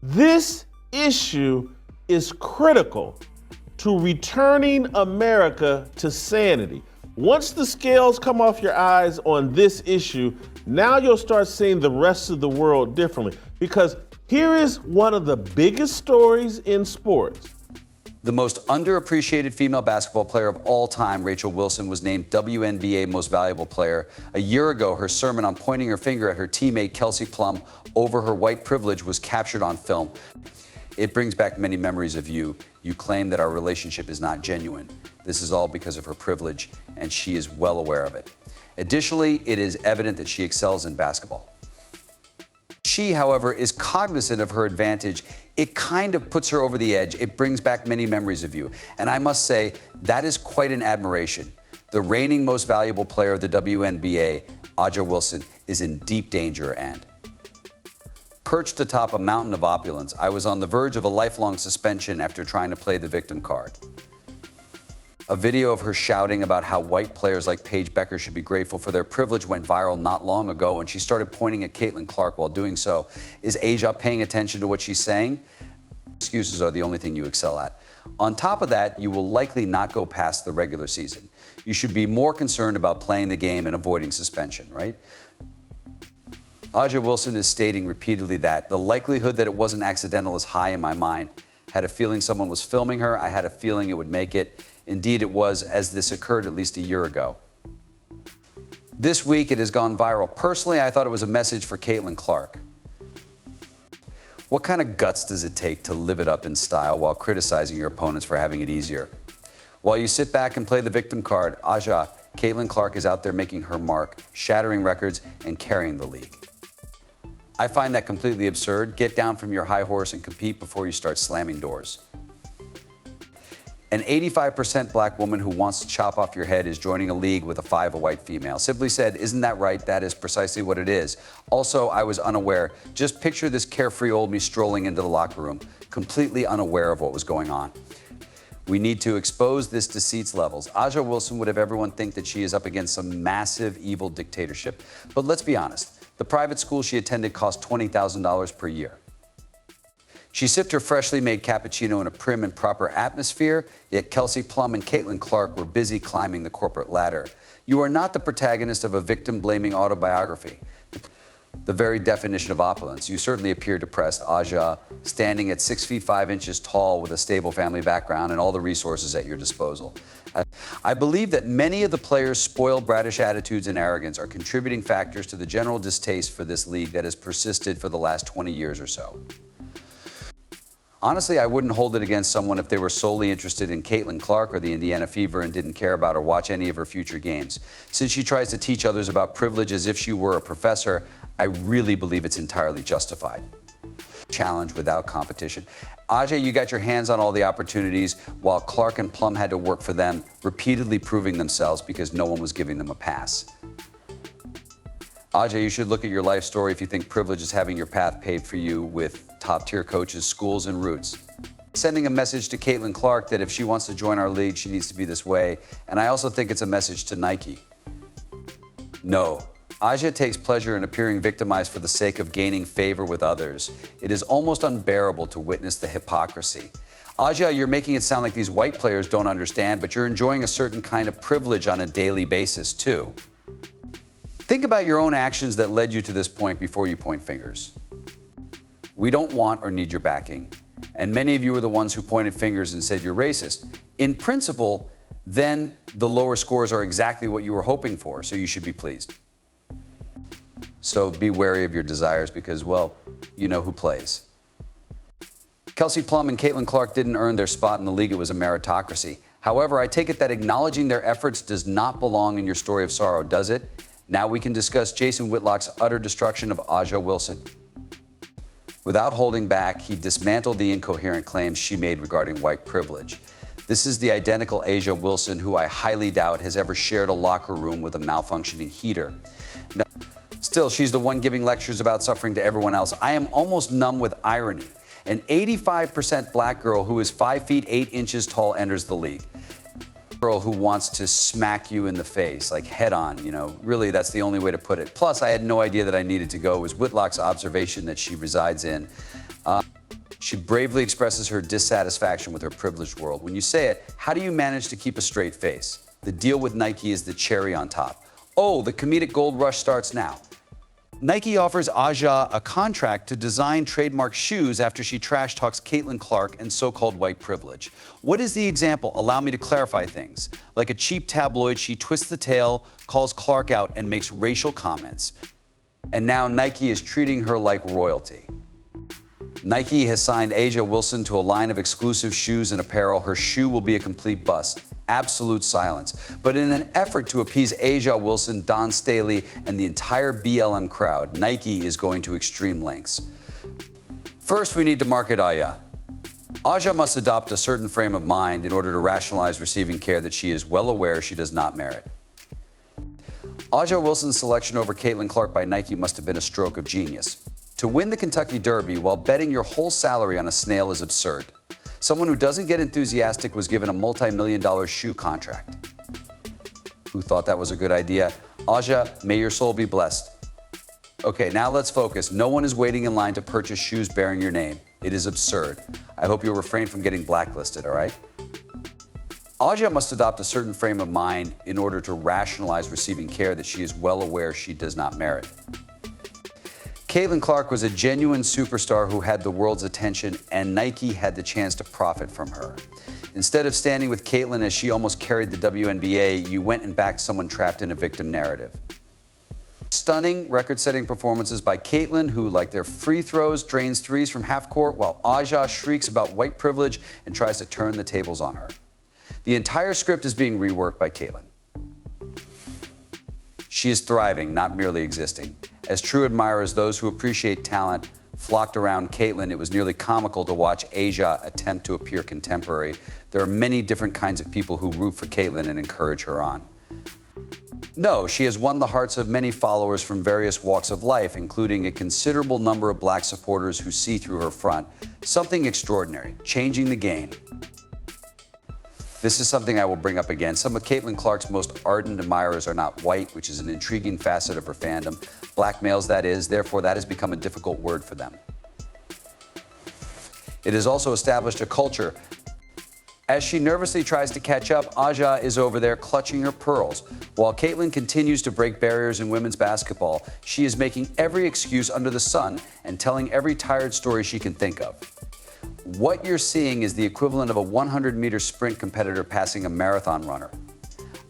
This issue is critical to returning America to sanity. Once the scales come off your eyes on this issue, now you'll start seeing the rest of the world differently. Because here is one of the biggest stories in sports. The most underappreciated female basketball player of all time, Rachel Wilson, was named WNBA Most Valuable Player. A year ago, her sermon on pointing her finger at her teammate Kelsey Plum over her white privilege was captured on film. It brings back many memories of you. You claim that our relationship is not genuine. This is all because of her privilege, and she is well aware of it. Additionally, it is evident that she excels in basketball. She, however, is cognizant of her advantage. It kind of puts her over the edge. It brings back many memories of you. And I must say, that is quite an admiration. The reigning most valuable player of the WNBA, A'ja Wilson, is in deep danger and perched atop a mountain of opulence. I was on the verge of a lifelong suspension after trying to play the victim card. A video of her shouting about how white players like Paige Becker should be grateful for their privilege went viral not long ago, and she started pointing at Caitlin Clark while doing so. Is A'ja paying attention to what she's saying? Excuses are the only thing you excel at. On top of that, you will likely not go past the regular season. You should be more concerned about playing the game and avoiding suspension, right? A'ja Wilson is stating repeatedly that the likelihood that it wasn't accidental is high in my mind. Had a feeling someone was filming her. I had a feeling it would make it. Indeed, it was, as this occurred at least a year ago. This week, it has gone viral. Personally, I thought it was a message for Caitlin Clark. What kind of guts does it take to live it up in style while criticizing your opponents for having it easier? While you sit back and play the victim card, A'ja, Caitlin Clark is out there making her mark, shattering records, and carrying the league. I find that completely absurd. Get down from your high horse and compete before you start slamming doors. An 85% black woman who wants to chop off your head is joining a league with a 5 a white female. Simply said, isn't that right? That is precisely what it is. Also, I was unaware. Just picture this carefree old me strolling into the locker room, completely unaware of what was going on. We need to expose this deceit's levels. A'ja Wilson would have everyone think that she is up against some massive evil dictatorship. But let's be honest, the private school she attended cost $20,000 per year. She sipped her freshly made cappuccino in a prim and proper atmosphere, yet Kelsey Plum and Caitlin Clark were busy climbing the corporate ladder. You are not the protagonist of a victim-blaming autobiography. The very definition of opulence. You certainly appear depressed, A'ja, standing at 6 feet 5 inches tall with a stable family background and all the resources at your disposal. I believe that many of the players' spoiled, bratish attitudes and arrogance are contributing factors to the general distaste for this league that has persisted for the last 20 years or so. Honestly, I wouldn't hold it against someone if they were solely interested in Caitlin Clark or the Indiana Fever and didn't care about or watch any of her future games. Since she tries to teach others about privilege as if she were a professor, I really believe it's entirely justified. Challenge without competition. A'ja, you got your hands on all the opportunities, while Clark and Plum had to work for them, repeatedly proving themselves because no one was giving them a pass. A'ja, you should look at your life story if you think privilege is having your path paved for you with top-tier coaches, schools, and roots. Sending a message to Caitlin Clark that if she wants to join our league, she needs to be this way. And I also think it's a message to Nike. No. A'ja takes pleasure in appearing victimized for the sake of gaining favor with others. It is almost unbearable to witness the hypocrisy. A'ja, you're making it sound like these white players don't understand, but you're enjoying a certain kind of privilege on a daily basis, too. Think about your own actions that led you to this point before you point fingers. We don't want or need your backing. And many of you are the ones who pointed fingers and said you're racist. In principle, then the lower scores are exactly what you were hoping for, so you should be pleased. So be wary of your desires because, well, you know who plays. Kelsey Plum and Caitlin Clark didn't earn their spot in the league. It was a meritocracy. However, I take it that acknowledging their efforts does not belong in your story of sorrow, does it? Now we can discuss Jason Whitlock's utter destruction of A'ja Wilson. Without holding back, he dismantled the incoherent claims she made regarding white privilege. This is the identical A'ja Wilson who I highly doubt has ever shared a locker room with a malfunctioning heater. Now, still, she's the one giving lectures about suffering to everyone else. I am almost numb with irony. An 85% black girl who is 5 feet 8 inches tall enters the league. Girl who wants to smack you in the face, like head on, you know, really that's the only way to put it. Plus, I had no idea that I needed to go. It was Whitlock's observation that she resides in She bravely expresses her dissatisfaction with her privileged world. When you say it, how do you manage to keep a straight face? The deal with Nike is the cherry on top. Oh, the comedic gold rush starts now. Nike offers Aja a contract to design trademark shoes after she trash talks Caitlin Clark and so-called white privilege. What is the example? Allow me to clarify things. Like a cheap tabloid, she twists the tail, calls Clark out, and makes racial comments. And now Nike is treating her like royalty. Nike has signed Aja Wilson to a line of exclusive shoes and apparel. Her shoe will be a complete bust. Absolute silence. But in an effort to appease Aja Wilson, Don Staley, and the entire BLM crowd, Nike is going to extreme lengths. First, we need to market Aja. Aja must adopt a certain frame of mind in order to rationalize receiving care that she is well aware she does not merit. Aja Wilson's selection over Caitlin Clark by Nike must have been a stroke of genius. To win the Kentucky Derby while betting your whole salary on a snail is absurd. Someone who doesn't get enthusiastic was given a multi-million-dollar shoe contract. Who thought that was a good idea? Aja, may your soul be blessed. Okay, now let's focus. No one is waiting in line to purchase shoes bearing your name. It is absurd. I hope you'll refrain from getting blacklisted, all right? Aja must adopt a certain frame of mind in order to rationalize receiving care that she is well aware she does not merit. Caitlin Clark was a genuine superstar who had the world's attention, and Nike had the chance to profit from her. Instead of standing with Caitlin as she almost carried the WNBA, you went and backed someone trapped in a victim narrative. Stunning, record-setting performances by Caitlin, who, like their free throws, drains threes from half court, while Aja shrieks about white privilege and tries to turn the tables on her. The entire script is being reworked by Caitlin. She is thriving, not merely existing. As true admirers, those who appreciate talent, flocked around Caitlin. It was nearly comical to watch Aja attempt to appear contemporary. There are many different kinds of people who root for Caitlin and encourage her on. No, she has won the hearts of many followers from various walks of life, including a considerable number of black supporters who see through her front. Something extraordinary, changing the game. This is something I will bring up again. Some of Caitlin Clark's most ardent admirers are not white, which is an intriguing facet of her fandom. Black males, that is. Therefore, that has become a difficult word for them. It has also established a culture. As she nervously tries to catch up, Aja is over there clutching her pearls. While Caitlin continues to break barriers in women's basketball, she is making every excuse under the sun and telling every tired story she can think of. What you're seeing is the equivalent of a 100-meter sprint competitor passing a marathon runner.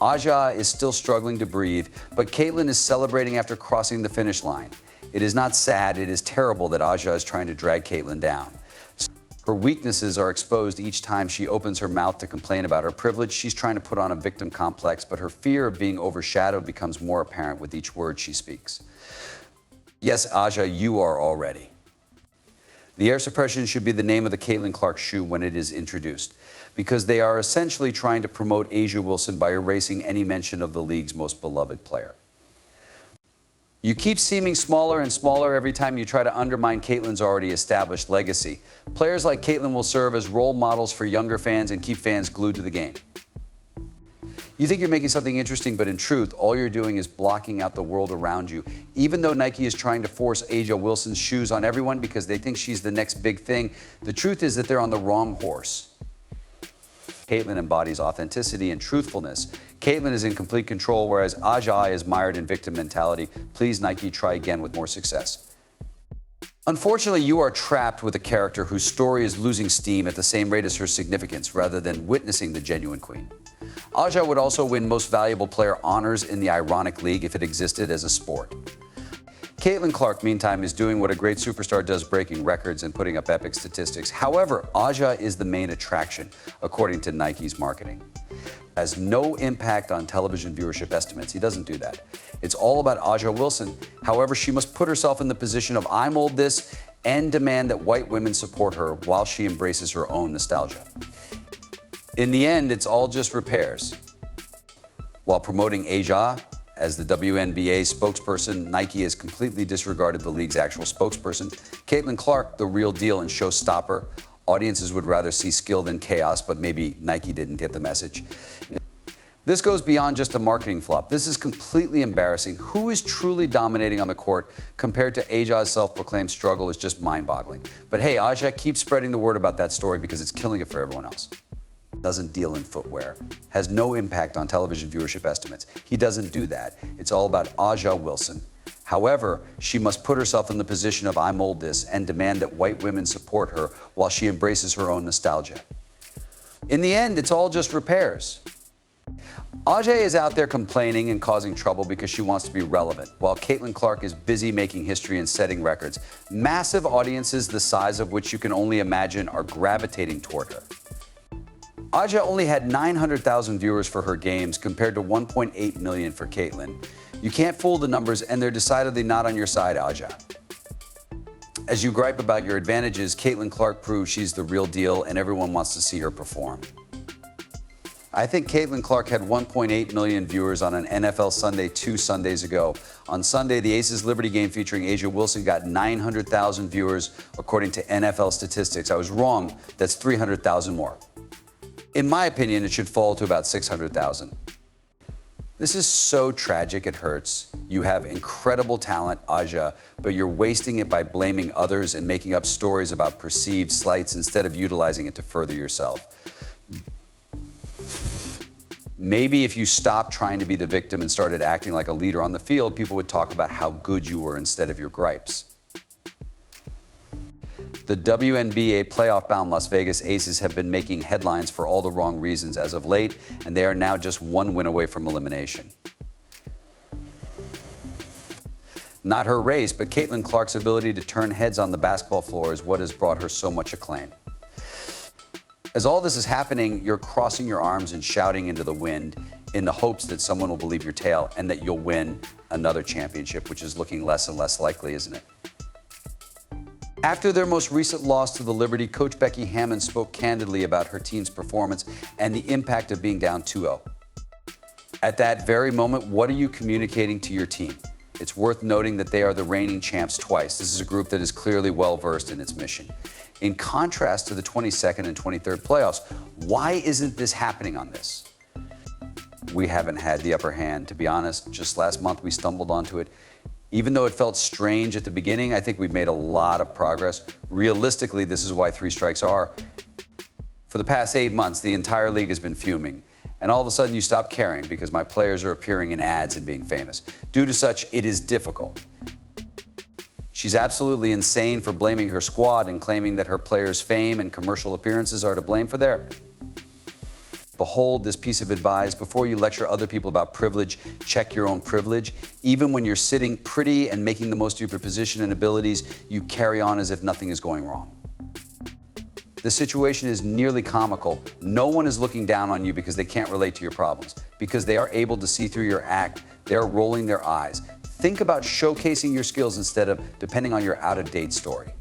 Aja is still struggling to breathe, but Caitlin is celebrating after crossing the finish line. It is not sad, it is terrible that Aja is trying to drag Caitlin down. Her weaknesses are exposed each time she opens her mouth to complain about her privilege. She's trying to put on a victim complex, but her fear of being overshadowed becomes more apparent with each word she speaks. Yes, Aja, you are all ready. The air suppression should be the name of the Caitlin Clark shoe when it is introduced, because they are essentially trying to promote Aja Wilson by erasing any mention of the league's most beloved player. You keep seeming smaller and smaller every time you try to undermine Caitlin's already established legacy. Players like Caitlin will serve as role models for younger fans and keep fans glued to the game. You think you're making something interesting, but in truth, all you're doing is blocking out the world around you. Even though Nike is trying to force Aja Wilson's shoes on everyone because they think she's the next big thing, the truth is that they're on the wrong horse. Caitlin embodies authenticity and truthfulness. Caitlin is in complete control, whereas Aja is mired in victim mentality. Please, Nike, try again with more success. Unfortunately, you are trapped with a character whose story is losing steam at the same rate as her significance, rather than witnessing the genuine queen. Aja would also win Most Valuable Player honors in the ironic league if it existed as a sport. Caitlin Clark, meantime, is doing what a great superstar does, breaking records and putting up epic statistics. However, Aja is the main attraction, according to Nike's marketing. Has no impact on television viewership estimates. He doesn't do that. It's all about Aja Wilson. However, she must put herself in the position of I'm old this and demand that white women support her while she embraces her own nostalgia. In the end, it's all just repairs. While promoting Aja as the WNBA spokesperson, Nike has completely disregarded the league's actual spokesperson. Caitlin Clark, the real deal and showstopper. Audiences would rather see skill than chaos, but maybe Nike didn't get the message. This goes beyond just a marketing flop. This is completely embarrassing. Who is truly dominating on the court compared to Aja's self-proclaimed struggle is just mind-boggling. But hey, Aja, keep spreading the word about that story because it's killing it for everyone else. Doesn't deal in footwear, has no impact on television viewership estimates. He doesn't do that. It's all about Aja Wilson. However, she must put herself in the position of I mold this and demand that white women support her while she embraces her own nostalgia. In the end, it's all just repairs. Aja is out there complaining and causing trouble because she wants to be relevant, while Caitlin Clark is busy making history and setting records. Massive audiences the size of which you can only imagine are gravitating toward her. Aja only had 900,000 viewers for her games compared to 1.8 million for Caitlin. You can't fool the numbers, and they're decidedly not on your side, Aja. As you gripe about your advantages, Caitlin Clark proves she's the real deal and everyone wants to see her perform. I think Caitlin Clark had 1.8 million viewers on an NFL Sunday 2 Sundays ago. On Sunday, the Aces Liberty game featuring Aja Wilson got 900,000 viewers, according to NFL statistics. I was wrong. That's 300,000 more. In my opinion, it should fall to about 600,000. This is so tragic it hurts. You have incredible talent, Aja, but you're wasting it by blaming others and making up stories about perceived slights instead of utilizing it to further yourself. Maybe if you stopped trying to be the victim and started acting like a leader on the field, people would talk about how good you were instead of your gripes. The WNBA playoff-bound Las Vegas Aces have been making headlines for all the wrong reasons as of late, and they are now just one win away from elimination. Not her race, but Caitlin Clark's ability to turn heads on the basketball floor is what has brought her so much acclaim. As all this is happening, you're crossing your arms and shouting into the wind in the hopes that someone will believe your tale and that you'll win another championship, which is looking less and less likely, isn't it? After their most recent loss to the Liberty, Coach Becky Hammon spoke candidly about her team's performance and the impact of being down 2-0. At that very moment, what are you communicating to your team? It's worth noting that they are the reigning champs twice. This is a group that is clearly well-versed in its mission. In contrast to the 22nd and 23rd playoffs, why isn't this happening on this? We haven't had the upper hand, to be honest. Just last month, we stumbled onto it. Even though it felt strange at the beginning, I think we've made a lot of progress. Realistically, this is why 3 strikes are. For the past 8 months, the entire league has been fuming. And all of a sudden, you stop caring because my players are appearing in ads and being famous. Due to such, it is difficult. She's absolutely insane for blaming her squad and claiming that her players' fame and commercial appearances are to blame for their. Behold this piece of advice. Before you lecture other people about privilege, check your own privilege. Even when you're sitting pretty and making the most of your position and abilities, you carry on as if nothing is going wrong. The situation is nearly comical. No one is looking down on you because they can't relate to your problems. Because they are able to see through your act, they're rolling their eyes. Think about showcasing your skills instead of depending on your out-of-date story.